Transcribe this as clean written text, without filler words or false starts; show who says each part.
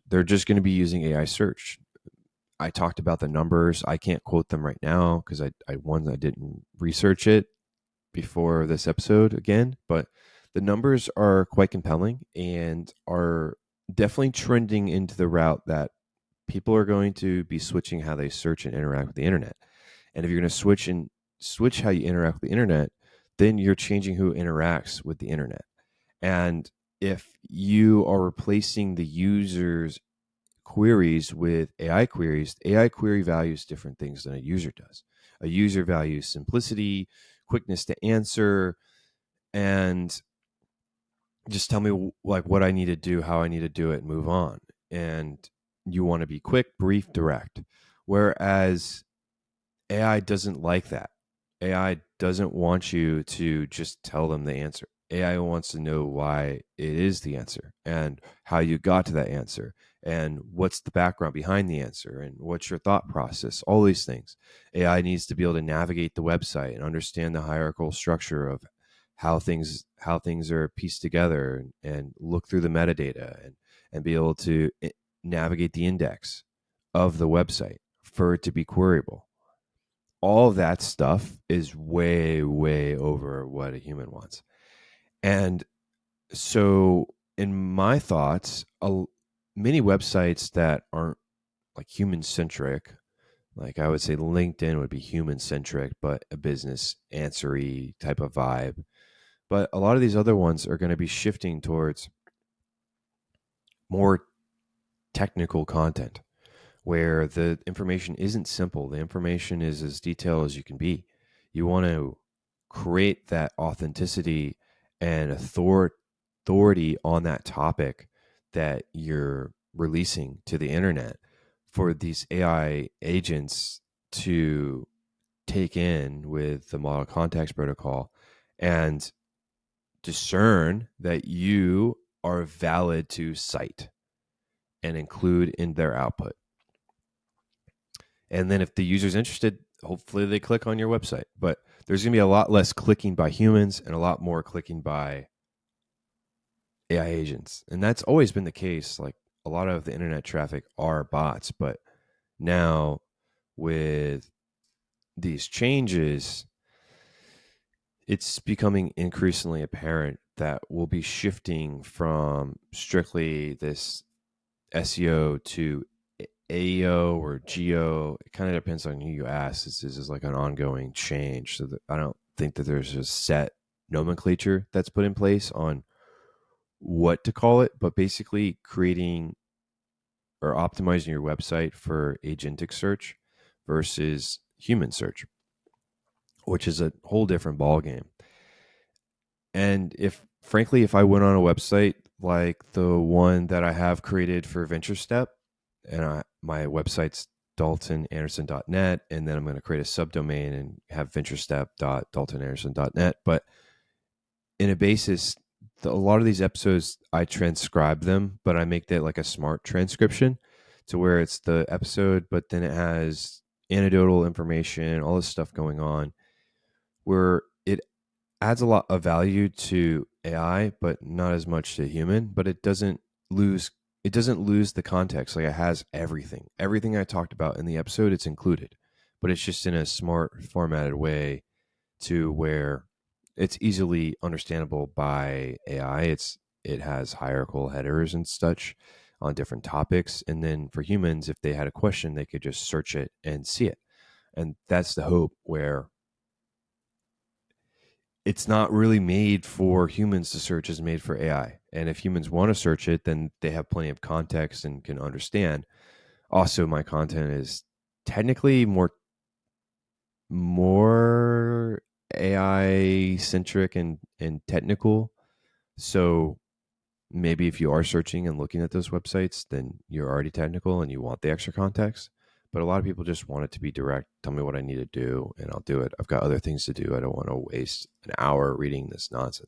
Speaker 1: they're just going to be using AI search. I talked about the numbers. I can't quote them right now because I didn't research it before this episode again, but the numbers are quite compelling and are definitely trending into the route that people are going to be switching how they search and interact with the internet. And if you're going to switch how you interact with the internet, then you're changing who interacts with the internet. And if you are replacing the user's queries with AI queries, AI query values different things than a user does. A user values simplicity, quickness to answer, and just tell me like what I need to do, how I need to do it, and move on. And you want to be quick, brief, direct. Whereas AI doesn't like that. AI doesn't want you to just tell them the answer. AI wants to know why it is the answer and how you got to that answer and what's the background behind the answer and what's your thought process, all these things. AI needs to be able to navigate the website and understand the hierarchical structure of how things are pieced together and look through the metadata and be able to navigate the index of the website for it to be queryable. All of that stuff is way, way over what a human wants. And so, in my thoughts, many websites that aren't like human centric, like I would say LinkedIn would be human centric, but a business answery type of vibe. But a lot of these other ones are going to be shifting towards more technical content where the information isn't simple. The information is as detailed as you can be. You want to create that authenticity and authority on that topic that you're releasing to the internet for these AI agents to take in with the model context protocol and discern that you are valid to cite and include in their output. And then if the user's interested, hopefully they click on your website. But there's going to be a lot less clicking by humans and a lot more clicking by AI agents. And that's always been the case. Like a lot of the internet traffic are bots. But now with these changes, it's becoming increasingly apparent that we'll be shifting from strictly this SEO to AEO or GEO. It kind of depends on who you ask. This is like an ongoing change. So I don't think that there's a set nomenclature that's put in place on what to call it, but basically creating or optimizing your website for agentic search versus human search, which is a whole different ballgame. And if I went on a website like the one that I have created for Venture Step, and my website's daltonanderson.net, and then I'm going to create a subdomain and have venturestep.daltonanderson.net. But in a basis, a lot of these episodes, I transcribe them, but I make that like a smart transcription to where it's the episode, but then it has anecdotal information, all this stuff going on, where it adds a lot of value to AI, but not as much to human. But lose it doesn't lose the context. Like it has everything I talked about in the episode, it's included, but it's just in a smart formatted way to where it's easily understandable by AI. It has hierarchical headers and such on different topics, and then for humans, if they had a question, they could just search it and see it. And that's the hope, where it's not really made for humans to search, it's made for AI. And if humans want to search it, then they have plenty of context and can understand. Also, my content is technically more AI centric and technical. So maybe if you are searching and looking at those websites, then you're already technical and you want the extra context. But a lot of people just want it to be direct. Tell me what I need to do and I'll do it. I've got other things to do. I don't want to waste an hour reading this nonsense.